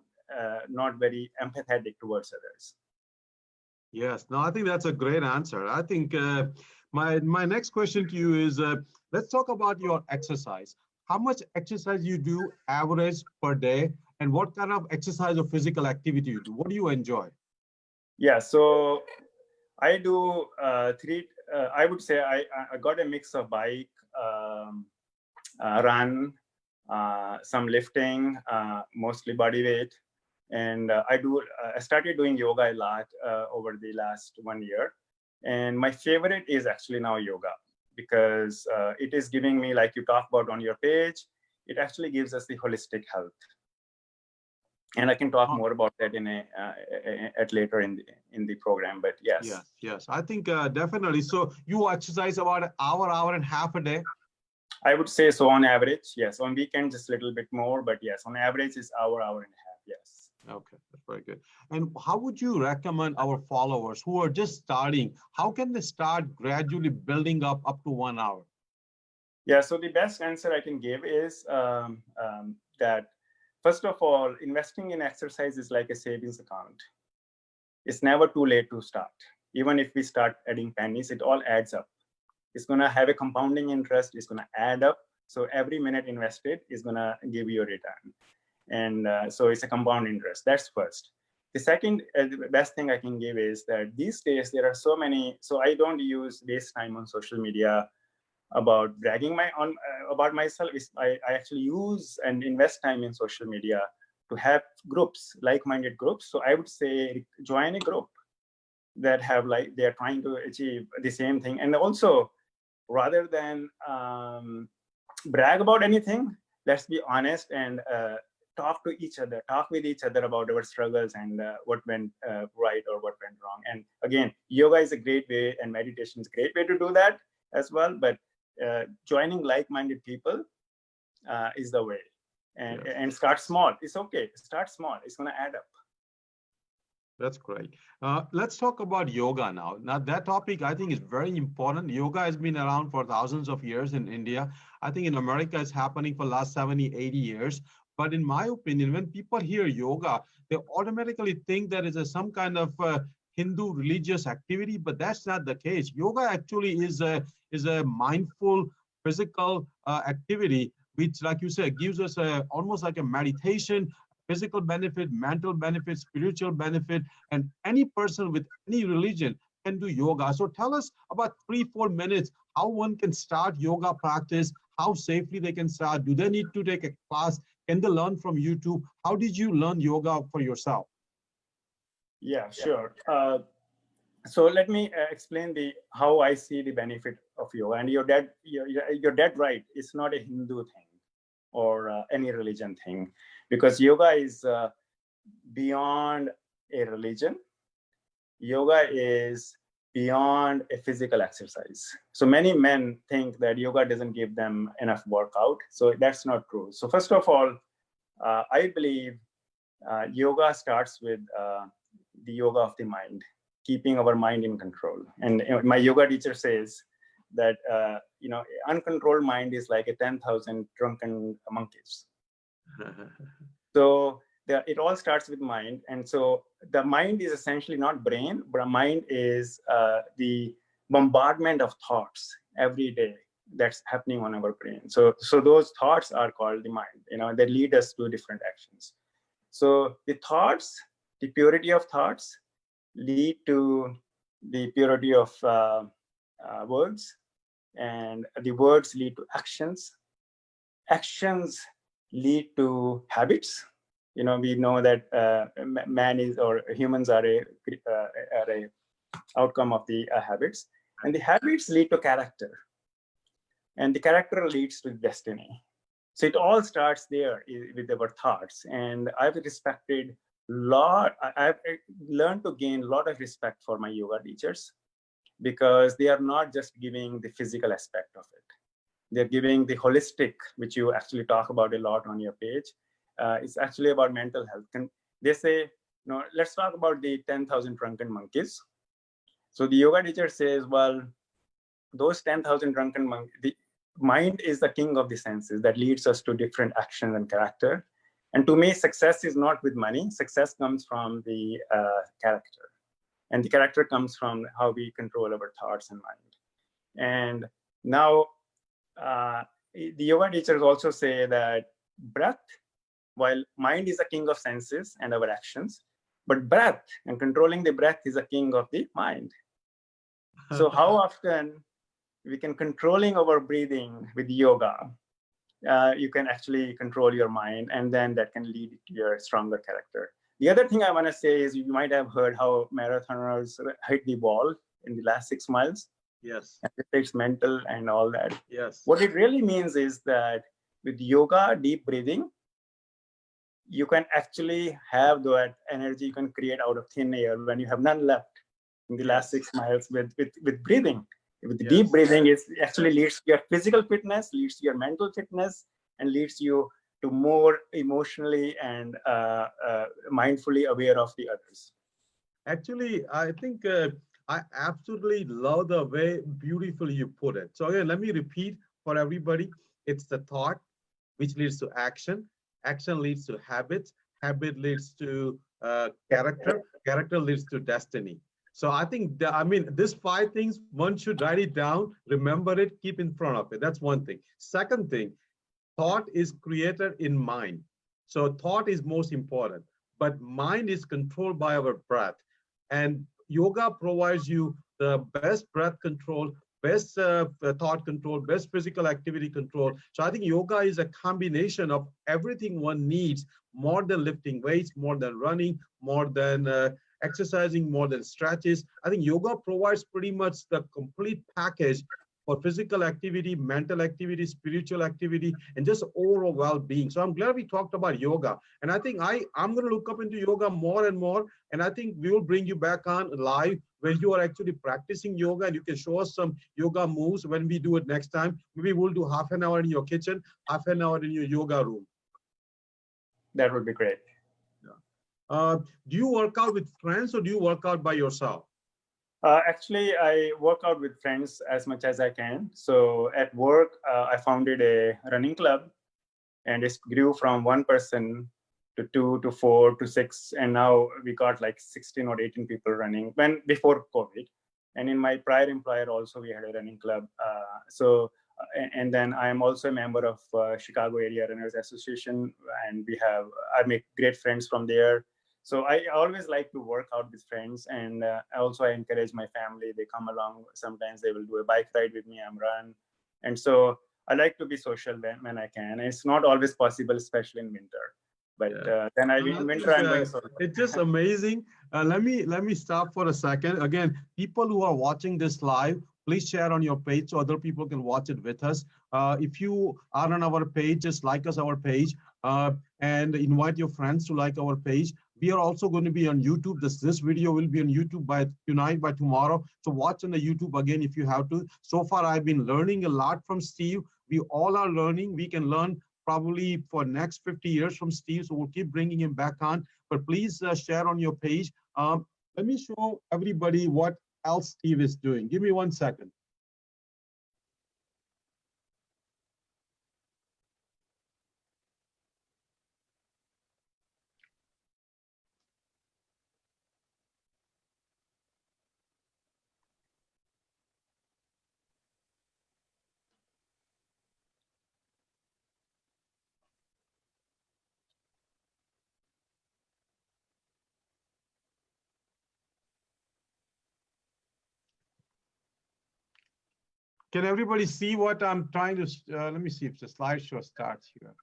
not very empathetic towards others. Yes. No, I think that's a great answer. I think my next question to you is, let's talk about your exercise. How much exercise you do average per day, and what kind of exercise or physical activity you do? What do you enjoy? Yeah. So I do three. I would say I got a mix of bike, run, some lifting, mostly body weight, and I started doing yoga a lot over the last 1 year. And my favorite is actually now yoga, because it is giving me, like you talk about on your page, it actually gives us the holistic health. And I can talk more about that at later in the program. But yes. Yes. I think definitely. So you exercise about an hour and a half a day? I would say so on average. Yes. On weekends, just a little bit more. But yes, on average, it's hour and a half. Yes. Okay, that's very good. And how would you recommend our followers who are just starting? How can they start gradually building up to 1 hour? Yeah. So the best answer I can give is that, first of all, investing in exercise is like a savings account. It's never too late to start. Even if we start adding pennies, it all adds up. It's going to have a compounding interest. It's going to add up. So every minute invested is going to give you a return. And so it's a compound interest. That's first. The second, the best thing I can give is that these days there are so many. So I don't waste time on social media about bragging about myself. I actually use and invest time in social media to have groups, like-minded groups. So I would say join a group that have they are trying to achieve the same thing. And also, rather than brag about anything, let's be honest and talk with each other about our struggles and what went right or what went wrong. And again, yoga is a great way, and meditation is a great way to do that as well. But joining like-minded people is the way. And start small. It's okay. Start small. It's going to add up. That's great. Let's talk about yoga now. Now, that topic I think is very important. Yoga has been around for thousands of years in India. I think in America it's happening for the last 70, 80 years. But in my opinion, when people hear yoga, they automatically think that it's some kind of Hindu religious activity, but that's not the case. Yoga actually is a mindful physical activity, which, like you said, gives us almost like a meditation, physical benefit, mental benefit, spiritual benefit, and any person with any religion can do yoga. So tell us about 3-4 minutes how one can start yoga practice, how safely they can start. Do they need to take a class? Can they learn from YouTube? How did you learn yoga for yourself? Yeah, sure. So let me explain the how I see the benefit of yoga. And you're dead right. It's not a Hindu thing or any religion thing, because yoga is beyond a religion. Yoga is beyond a physical exercise. So many men think that yoga doesn't give them enough workout. So that's not true. So first of all, I believe yoga starts with the yoga of the mind, keeping our mind in control. And my yoga teacher says that uncontrolled mind is like a 10,000 drunken monkeys. So it all starts with mind. And so the mind is essentially not brain, but mind is the bombardment of thoughts every day that's happening on our brain. So those thoughts are called the mind. They lead us to different actions. So the thoughts, the purity of thoughts lead to the purity of words, and the words lead to actions. Actions lead to habits. We know that man is, or humans are a outcome of the habits, and the habits lead to character, and the character leads to destiny. So it all starts there with our thoughts. And I've learned to gain a lot of respect for my yoga teachers, because they are not just giving the physical aspect of it. They're giving the holistic, which you actually talk about a lot on your page. It's actually about mental health. And they say, let's talk about the 10,000 drunken monkeys. So the yoga teacher says, well, those 10,000 drunken monkeys, the mind is the king of the senses that leads us to different actions and character. And to me, success is not with money. Success comes from the character. And the character comes from how we control our thoughts and mind. And now, the yoga teachers also say that breath, while mind is the king of senses and our actions, but breath and controlling the breath is a king of the mind. So how often we can controlling our breathing with yoga, you can actually control your mind, and then that can lead to your stronger character. The other thing I want to say is, you might have heard how marathoners hit the wall in the last 6 miles. Yes. And it takes mental and all that. Yes. What it really means is that with yoga, deep breathing, you can actually have that energy you can create out of thin air when you have none left in the last 6 miles with breathing. With the deep breathing, it actually leads to your physical fitness, leads to your mental fitness, and leads you to more emotionally and mindfully aware of the others. Actually, I think I absolutely love the way beautifully you put it. So again, let me repeat for everybody. It's the thought, which leads to action. Action leads to habits. Habit leads to character. Character leads to destiny. So I think, these 5 things, one should write it down, remember it, keep in front of it. That's one thing. Second thing, thought is created in mind. So thought is most important, but mind is controlled by our breath. And yoga provides you the best breath control, best thought control, best physical activity control. So I think yoga is a combination of everything one needs, more than lifting weights, more than running, more than exercising, more than stretches. I think yoga provides pretty much the complete package for physical activity, mental activity, spiritual activity, and just overall well-being. So I'm glad we talked about yoga. And I think I'm going to look up into yoga more and more. And I think we will bring you back on live where you are actually practicing yoga, and you can show us some yoga moves when we do it next time. Maybe we'll do half an hour in your kitchen, half an hour in your yoga room. That would be great. Do you work out with friends, or do you work out by yourself? Actually, I work out with friends as much as I can. So at work, I founded a running club, and it grew from 1 person to 2 to 4 to 6, and now we got like 16 or 18 people running before COVID. And in my prior employer also we had a running club. And then I am also a member of Chicago Area Runners Association, and I make great friends from there. So I always like to work out with friends, and also I encourage my family. They come along. Sometimes they will do a bike ride with me. I'm run, and so I like to be social when I can. And it's not always possible, especially in winter. But then in winter I'm going solo. It's just amazing. Let me stop for a second. Again, people who are watching this live, please share on your page so other people can watch it with us. If you are on our page, just like us our page, and invite your friends to like our page. We are also going to be on YouTube. This video will be on YouTube by tonight, by tomorrow. So watch on the YouTube again if you have to. So far, I've been learning a lot from Steve. We all are learning. We can learn probably for next 50 years from Steve. So we'll keep bringing him back on. But please share on your page. Let me show everybody what else Steve is doing. Give me 1 second. Can everybody see what I'm trying to, let me see if the slideshow starts here.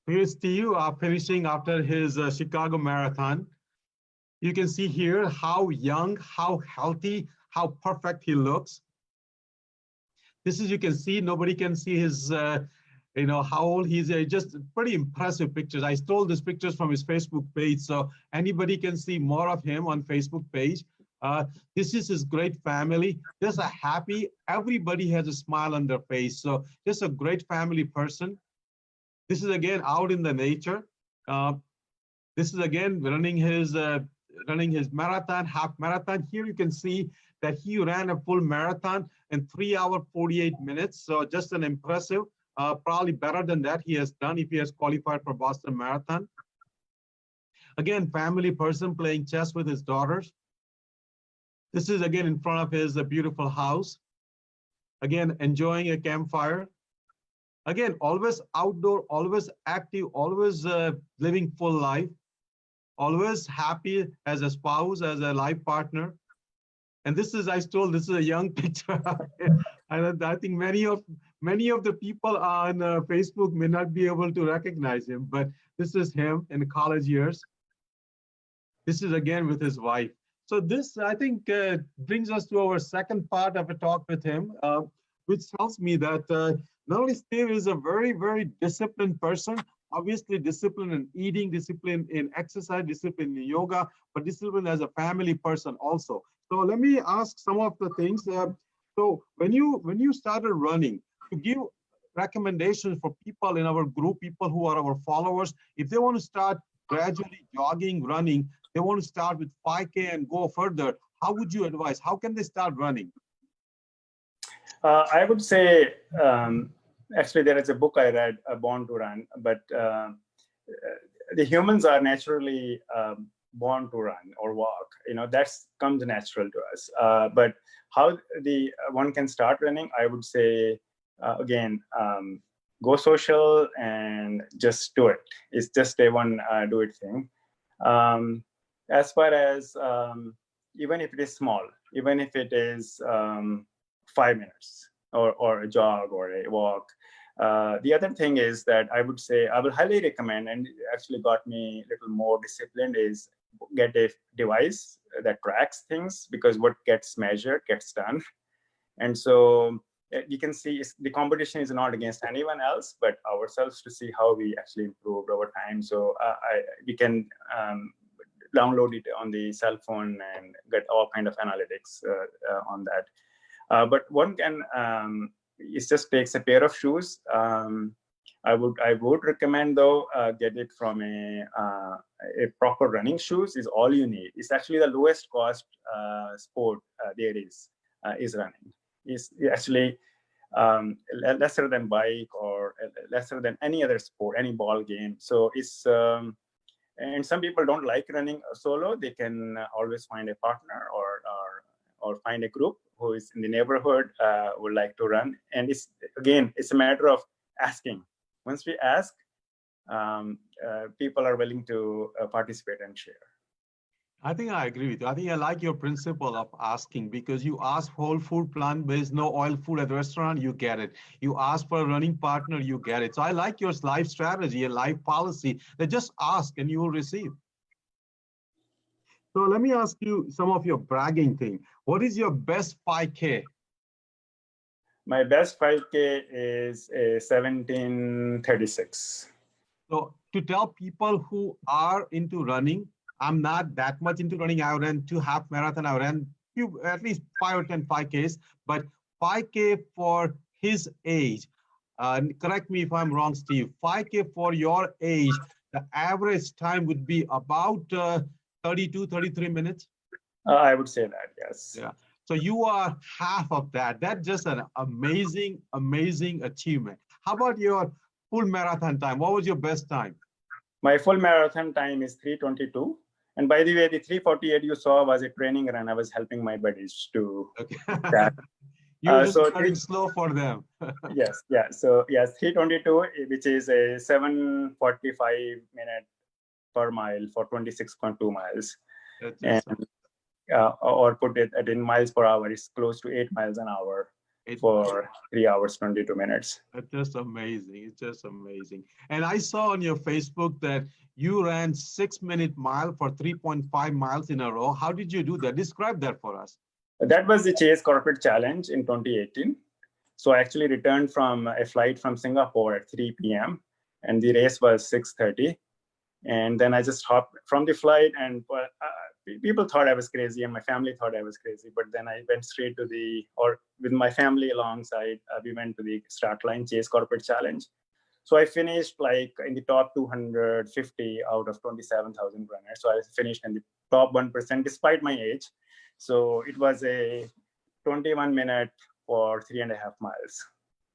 Here's Steve finishing after his Chicago Marathon. You can see here how young, how healthy, how perfect he looks. This is, you can see, nobody can see his, how old he's. Just pretty impressive pictures. I stole these pictures from his Facebook page, so anybody can see more of him on Facebook page. This is his great family. Just a happy, everybody has a smile on their face. So just a great family person. This is again out in the nature. This is again running his marathon, half marathon. Here you can see that he ran a full marathon in 3 hours 48 minutes. So just an impressive, probably better than that he has done if he has qualified for Boston Marathon. Again, family person playing chess with his daughters. This is again in front of his beautiful house. Again, enjoying a campfire. Again, always outdoor, always active, always living full life, always happy as a spouse, as a life partner. And this is, this is a young picture. I think many of the people on Facebook may not be able to recognize him, but this is him in the college years. This is again with his wife. So this, I think, brings us to our second part of a talk with him, which tells me that not only Steve is a very, very disciplined person, obviously discipline in eating, discipline in exercise, discipline in yoga, but discipline as a family person also. So let me ask some of the things. So when you started running, to give recommendations for people in our group, people who are our followers, if they want to start gradually jogging, running, they want to start with 5K and go further, how would you advise? How can they start running? I would say, actually, there is a book I read, Born to Run, but the humans are naturally born to run or walk. That comes natural to us. But how one can start running, I would say, again, go social and just do it. It's just a one do it thing. As far as even if it is small, even if it is 5 minutes or a jog or a walk. The other thing is that I would say I will highly recommend, and it actually got me a little more disciplined, is get a device that tracks things, because what gets measured gets done. And so you can see the competition is not against anyone else, but ourselves, to see how we actually improved over time. So we can download it on the cell phone and get all kind of analytics on that. But one can, it just takes a pair of shoes, I would recommend though, get it from a proper running shoes is all you need. It's actually the lowest cost sport there is running. Is actually lesser than bike or lesser than any other sport, any ball game. So it's and some people don't like running solo. They can always find a partner or find a group who is in the neighborhood would like to run. And it's a matter of asking. Once we ask, people are willing to participate and share. I think I agree with you. I think I like your principle of asking, because you ask whole food, plant-based, no oil food at the restaurant, you get it. You ask for a running partner, you get it. So I like your life strategy and life policy that just ask and you will receive. So let me ask you some of your bragging thing. What is your best 5K? My best 5K is a 17:36. So to tell people who are into running, I'm not that much into running. I ran 2 half marathon. I ran at least 5 or 10 5Ks, but 5K for his age. Correct me if I'm wrong, Steve. 5K for your age, the average time would be about 32, 33 minutes. I would say that, yes. Yeah. So you are half of that. That's just an amazing, amazing achievement. How about your full marathon time? What was your best time? My full marathon time is 3:22. And by the way, the 3:48 you saw was a training run. I was helping my buddies to Okay. that. You were just So running slow for them. yes, yeah. So yes, 3:22, which is a 7:45 minute per mile for 26.2 miles. And or put it in miles per hour, it's close to 8 miles an hour for 3 hours, 22 minutes. That's just amazing. It's just amazing. And I saw on your Facebook that you ran 6-minute mile for 3.5 miles in a row. How did you do that? Describe that for us. That was the Chase Corporate Challenge in 2018. So I actually returned from a flight from Singapore at 3 p.m. and the race was 6:30. And then I just hopped from the flight, and people thought I was crazy and my family thought I was crazy. But then I went straight to with my family alongside, we went to the start line, Chase Corporate Challenge. So I finished like in the top 250 out of 27,000 runners. So I finished in the top 1% despite my age. So it was a 21-minute for 3.5 miles.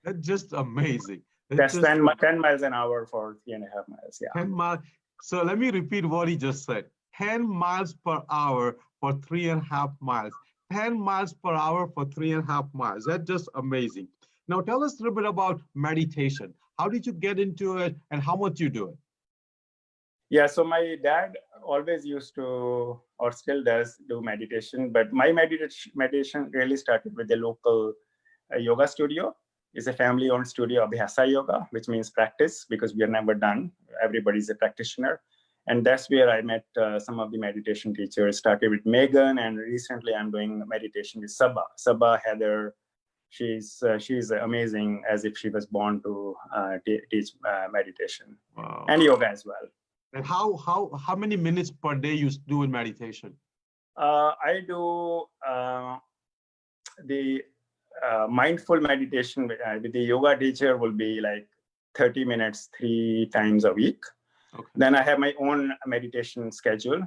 That's just amazing. That's 10 miles an hour for 3.5 miles. Yeah. 10 miles. So let me repeat what he just said. 10 miles per hour for 3.5 miles. 10 miles per hour for 3.5 miles. That's just amazing. Now tell us a little bit about meditation. How did you get into it and how much you do it? Yeah, so my dad always used to, or still does, do meditation. But my meditation really started with a local yoga studio. It's a family-owned studio, Abhyasa Yoga, which means practice, because we are never done. Everybody's a practitioner. And that's where I met some of the meditation teachers. Started with Megan, and recently I'm doing meditation with Sabah Heather. She's amazing, as if she was born to teach meditation. Wow. And yoga as well. And how many minutes per day you do in meditation? I do the mindful meditation with the yoga teacher will be like 30 minutes 3 times a week. Okay. Then I have my own meditation schedule,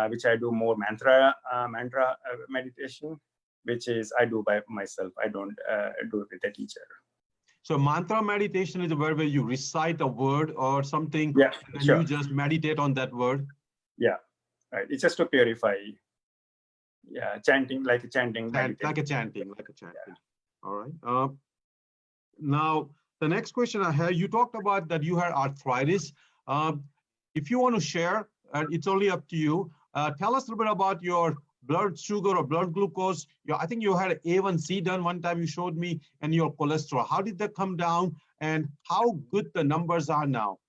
which I do more mantra meditation, which is I do by myself. I don't do it with a teacher. So mantra meditation is where you recite a word or something, yeah, and sure. You just meditate on that word. Yeah, right. It's just to purify. Yeah, chanting, like a chanting. Like a chanting. Yeah. All right. Now, the next question I have, you talked about that you had arthritis. If you want to share, it's only up to you. Tell us a little bit about your blood sugar or blood glucose. I think you had A1C done one time you showed me, and your cholesterol. How did that come down, and how good the numbers are now?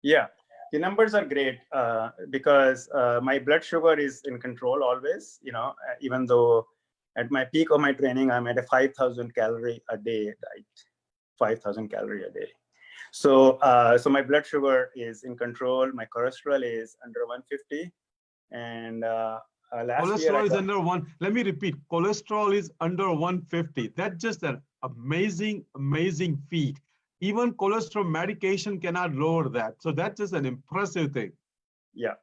Yeah, the numbers are great because my blood sugar is in control always, even though at my peak of my training, I'm at a 5,000 calorie a day diet, 5,000 calorie a day. So, so my blood sugar is in control. My cholesterol is under 150, and cholesterol is under 1. Let me repeat. Cholesterol is under 150. That's just an amazing, amazing feat. Even cholesterol medication cannot lower that. So that's just an impressive thing. Yeah,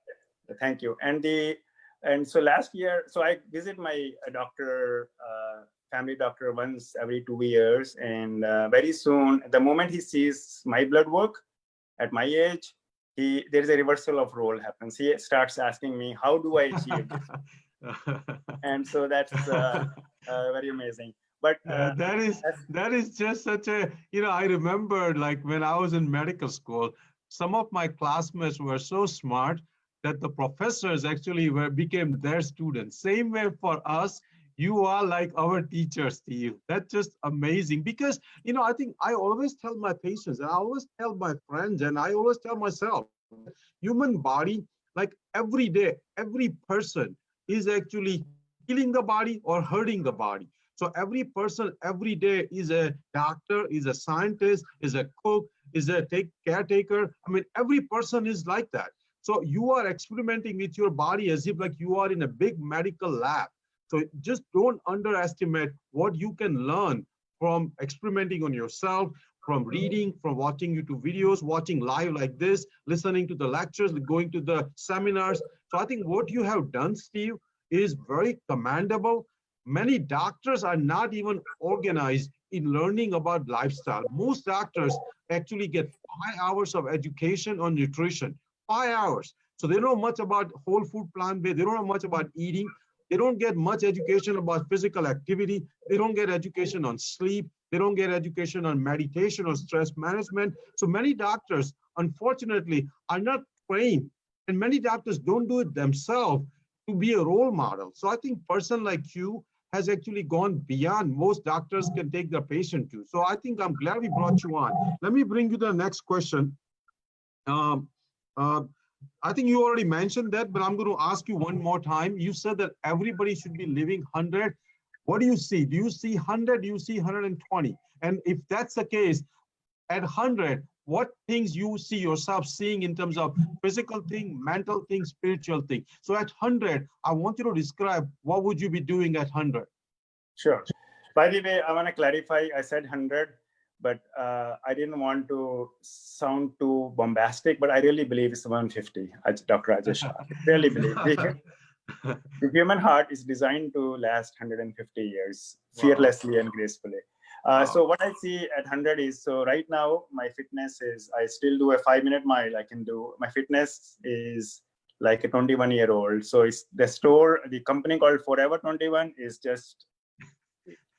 thank you. And so last year, so I visit my doctor, family doctor, once every 2 years, and very soon, the moment he sees my blood work at my age, there is a reversal of role happens. He starts asking me, how do I achieve this? And so that's very amazing. But that is just such a, I remember like when I was in medical school, some of my classmates were so smart that the professors actually became their students. Same way for us, you are like our teacher, Steve. That's just amazing because, I think I always tell my patients and I always tell my friends and I always tell myself that human body, like every day, every person is actually healing the body or hurting the body. So every person every day is a doctor, is a scientist, is a cook, is a caretaker. I mean, every person is like that. So you are experimenting with your body as if like you are in a big medical lab. So just don't underestimate what you can learn from experimenting on yourself, from reading, from watching YouTube videos, watching live like this, listening to the lectures, going to the seminars. So I think what you have done, Steve, is very commendable. Many doctors are not even organized in learning about lifestyle. Most doctors actually get 5 hours of education on nutrition, 5 hours. So they don't know much about whole food plant-based. They don't know much about eating. They don't get much education about physical activity. They don't get education on sleep. They don't get education on meditation or stress management. So many doctors, unfortunately, are not trained. And many doctors don't do it themselves to be a role model. So I think person like you has actually gone beyond most doctors can take their patient to. So I think I'm glad we brought you on. Let me bring you the next question. Um, uh, I think you already mentioned that, but I'm going to ask you one more time. You said that everybody should be living 100. What do you see? Do you see 100? Do you see 120? And if that's the case, at 100, what things you see yourself seeing in terms of physical thing, mental thing, spiritual thing? So at 100, I want you to describe what would you be doing at 100? Sure. By the way, I want to clarify, I said 100, but I didn't want to sound too bombastic, but I really believe it's 150, Dr. Aajay Shah. I really believe the human heart is designed to last 150 years, fearlessly and gracefully. So what I see at 100 is, so right now, my fitness is, I still do a 5-minute mile. I can do, my fitness is like a 21-year-old. So it's the company called Forever 21 is just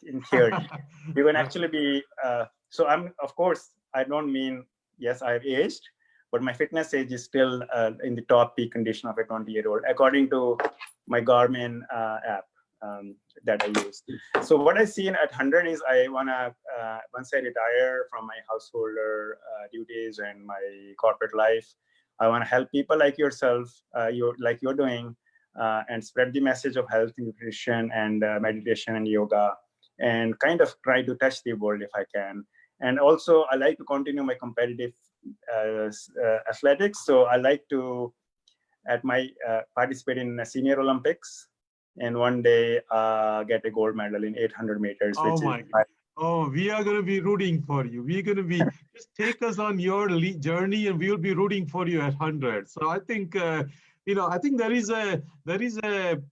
in theory. You can actually be, so I'm, of course, I don't mean, yes, I've aged, but my fitness age is still in the top peak condition of a 20-year-old, according to my Garmin app that I use. So what I see at 100 is I want to, once I retire from my householder duties and my corporate life, I want to help people like yourself, like you're doing, and spread the message of health, nutrition, and meditation and yoga, and kind of try to touch the world if I can. And also, I like to continue my competitive athletics. So I like to, participate in senior Olympics, and one day get a gold medal in 800 meters. Oh my God. Oh, we are going to be rooting for you. We're going to be, just take us on your journey and we'll be rooting for you at 100. So I think, I think there is a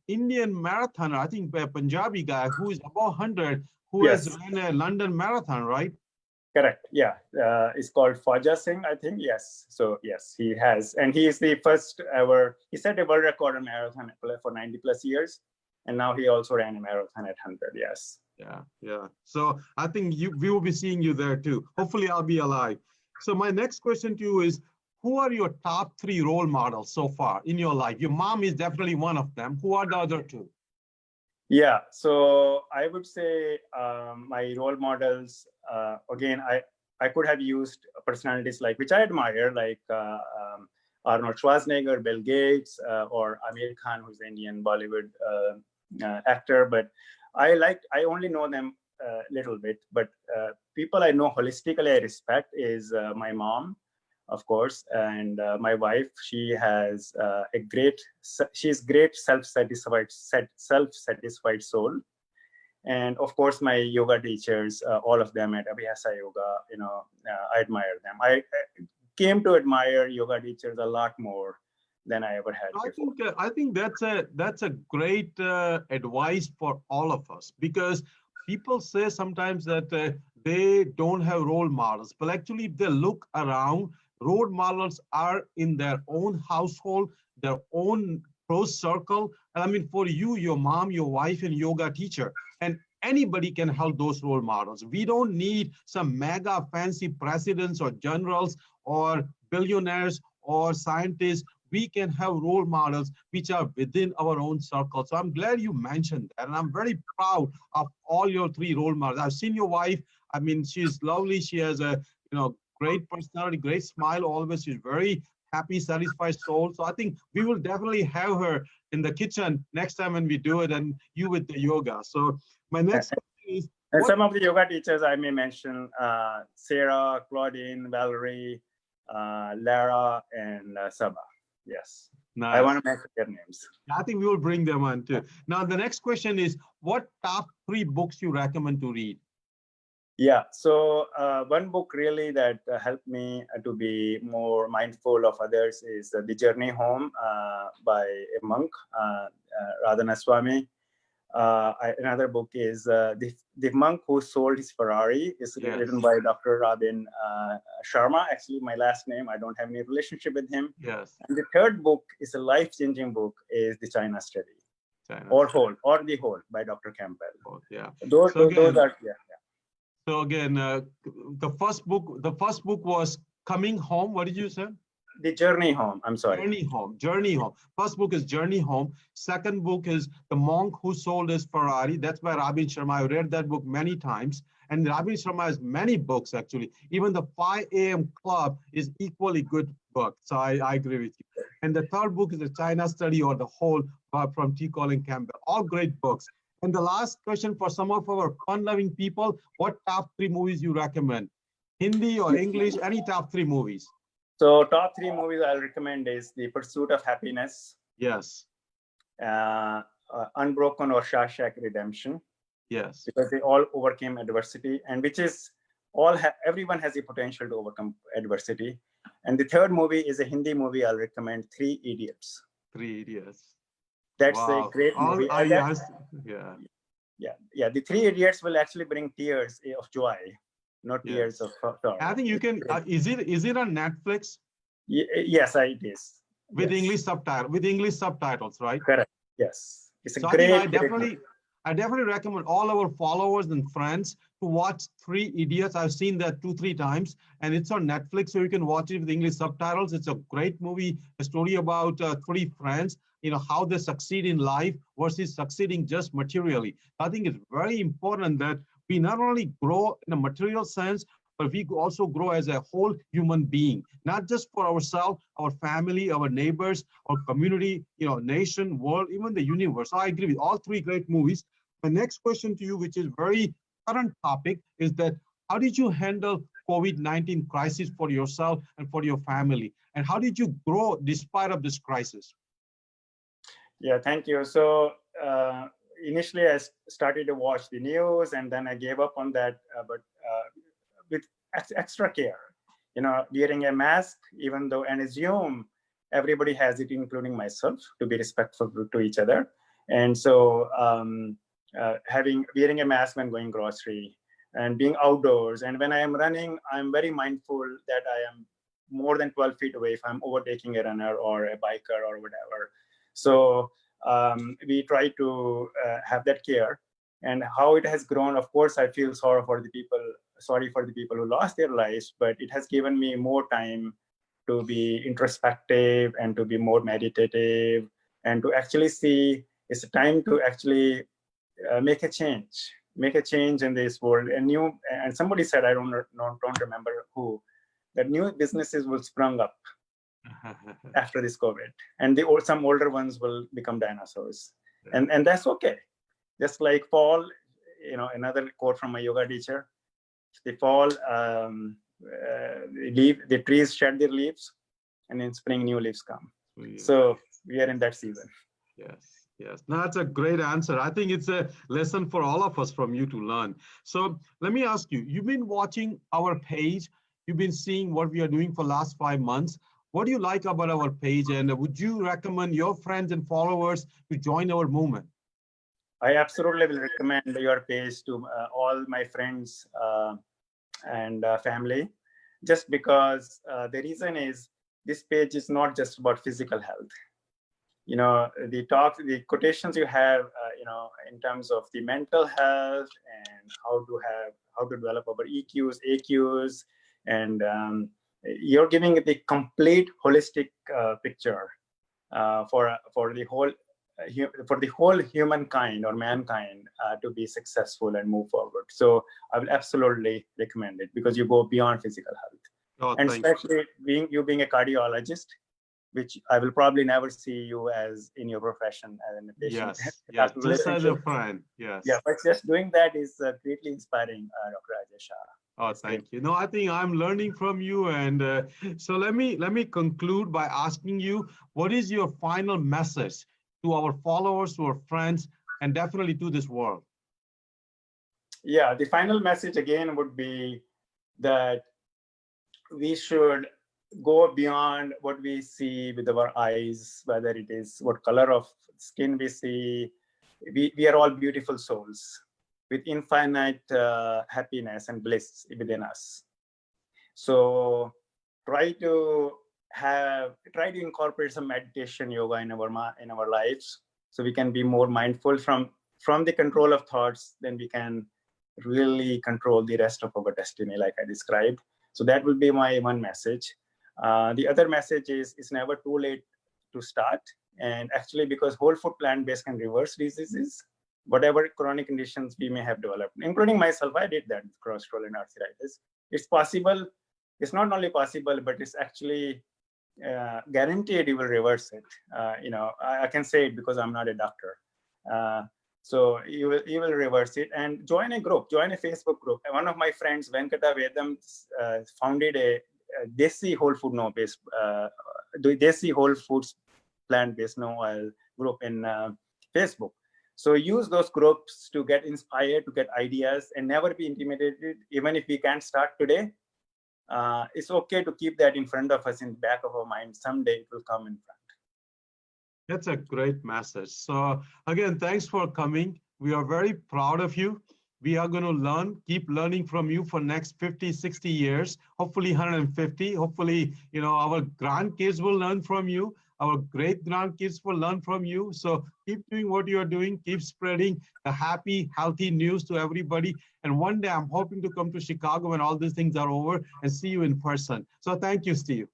Indian marathoner, I think a Punjabi guy who is above 100, who has ran a London marathon, right? Correct. Yeah. It's called Faja Singh, I think. Yes. So yes, he has. And he is the first ever, he set a world record on marathon for 90 plus years. And now he also ran a marathon at 100. Yes. Yeah. Yeah. So I think we will be seeing you there too. Hopefully I'll be alive. So my next question to you is, who are your top 3 role models so far in your life? Your mom is definitely one of them. Who are the other 2? Yeah, so I would say my role models, again, I could have used personalities like, which I admire, like Arnold Schwarzenegger, Bill Gates, or Amir Khan, who's an Indian Bollywood actor. But I only know them a little bit, but people I know holistically, I respect is my mom, of course, and my wife. She has she's great self-satisfied soul, And of course, my yoga teachers, all of them at Aajay Shah Yoga, I admire them. I came to admire yoga teachers a lot more than I ever had before. I think that's a great advice for all of us, because people say sometimes that they don't have role models, but actually if they look around, role models are in their own household, their own close circle. And I mean, for you, your mom, your wife, and yoga teacher, and anybody can help those role models. We don't need some mega fancy presidents or generals or billionaires or scientists. We can have role models which are within our own circle. So I'm glad you mentioned that. And I'm very proud of all your three role models. I've seen your wife. I mean, she's lovely. She has a, great personality, great smile always. She's very happy, satisfied soul. So I think we will definitely have her in the kitchen next time when we do it, and you with the yoga. So my next question is, and some of the yoga teachers I may mention, Sarah, Claudine, Valerie, Lara, and Sabah. Yes. Nice. I want to mention their names. I think we will bring them on too. Now, the next question is, what top 3 books you recommend to read? Yeah, so one book really that helped me to be more mindful of others is The Journey Home by a monk, Radhana Swami. Another book is the Monk Who Sold His Ferrari. It's written by Dr. Robin Sharma. Actually, my last name, I don't have any relationship with him. Yes. And the third book is a life-changing book, is The China Study, The Whole by Dr. Campbell. Yeah. Those are. So again, the first book was Coming Home. What did you say? The Journey Home. I'm sorry. Journey Home. First book is Journey Home. Second book is The Monk Who Sold His Ferrari. That's by Robin Sharma. I read that book many times. And Robin Sharma has many books, actually. Even the 5 a.m. Club is equally good book. So I agree with you. And the third book is The China Study, or The Whole, from T. Colin Campbell. All great books. And the last question for some of our fun-loving people, what top 3 movies you recommend? Hindi or English, any top 3 movies? So top 3 movies I'll recommend is The Pursuit of Happiness. Yes. Unbroken or Shawshank Redemption. Yes. Because they all overcame adversity, and which is everyone has the potential to overcome adversity. And the third movie is a Hindi movie I'll recommend, 3 Idiots. 3 Idiots. That's a great movie. Yeah. The 3 Idiots will actually bring tears of joy, not tears of sorrow. I think you can. Is it on Netflix? Yes, it is. With English subtitles, right? Correct. Yes, it's a I definitely recommend all our followers and friends to watch 3 Idiots. I've seen that 2-3 times, and it's on Netflix, so you can watch it with English subtitles. It's a great movie, a story about 3 friends, how they succeed in life versus succeeding just materially. I think it's very important that we not only grow in a material sense, but we also grow as a whole human being, not just for ourselves, our family, our neighbors, our community, nation, world, even the universe. So I agree with all 3 great movies. The next question to you, which is very current topic, is that how did you handle COVID-19 crisis for yourself and for your family? And how did you grow despite of this crisis? Yeah, thank you. So initially I started to watch the news, and then I gave up on that, but with extra care, wearing a mask, even though, and assume everybody has it, including myself, to be respectful to each other. And so wearing a mask when going grocery, and being outdoors. And when I am running, I'm very mindful that I am more than 12 feet away if I'm overtaking a runner or a biker or whatever. So we try to have that care. And how it has grown, of course, I feel sorry for the people who lost their lives, but it has given me more time to be introspective and to be more meditative, and to actually see it's a time to actually make a change in this world. And somebody said, I don't remember who, that new businesses will sprung up after this COVID, and some older ones will become dinosaurs, and that's okay. Just like fall, another quote from my yoga teacher: the fall, the trees shed their leaves, and in spring new leaves come. So we are in that season. Yes. Yes, no, that's a great answer. I think it's a lesson for all of us from you to learn. So let me ask you, you've been watching our page, you've been seeing what we are doing for last 5 months. What do you like about our page? And would you recommend your friends and followers to join our movement? I absolutely will recommend your page to all my friends and family, just because the reason is this page is not just about physical health. The talks, the quotations you have, in terms of the mental health and how to develop our EQs, AQs, and you're giving the complete holistic picture for the whole humankind or mankind to be successful and move forward. So I will absolutely recommend it because you go beyond physical health, Oh, and thank you. especially being a cardiologist, which I will probably never see you as in your profession as a patient. Yes, yes, just as a friend. Yeah, Yes. but just doing that is greatly inspiring, Dr. Ajay Shah. Oh, That's great. thank you. No, I think I'm learning from you. And so let me conclude by asking you, what is your final message to our followers, to our friends, and definitely to this world? Yeah, the final message again would be that we should go beyond what we see with our eyes, whether it is what color of skin we see. We are all beautiful souls with infinite happiness and bliss within us. So try to incorporate some meditation yoga in our lives, so we can be more mindful from the control of thoughts. Then we can really control the rest of our destiny, like I described. So that will be my one message. The other message is it's never too late to start. And actually, because whole food plant-based can reverse diseases, whatever chronic conditions we may have developed, including myself, I did that with cholesterol and arthritis. It's possible. It's not only possible, but it's actually guaranteed you will reverse it. I can say it because I'm not a doctor. So you will reverse it, and join a Facebook group. And one of my friends, Venkata Vedam, founded a Desi whole food no based Desi whole foods plant-based no oil group in Facebook. So use those groups to get inspired, to get ideas, and never be intimidated. Even if we can't start today, it's okay to keep that in front of us, in the back of our mind. Someday it will come in front. That's a great message. So again, thanks for coming. We are very proud of you. We are going to keep learning from you for next 50, 60 years, hopefully 150. Hopefully, our grandkids will learn from you. Our great grandkids will learn from you. So keep doing what you are doing. Keep spreading the happy, healthy news to everybody. And one day I'm hoping to come to Chicago when all these things are over and see you in person. So thank you, Steve.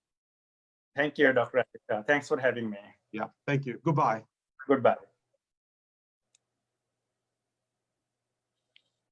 Thank you, Dr. Aajay Shah. Thanks for having me. Yeah, thank you. Goodbye. Goodbye.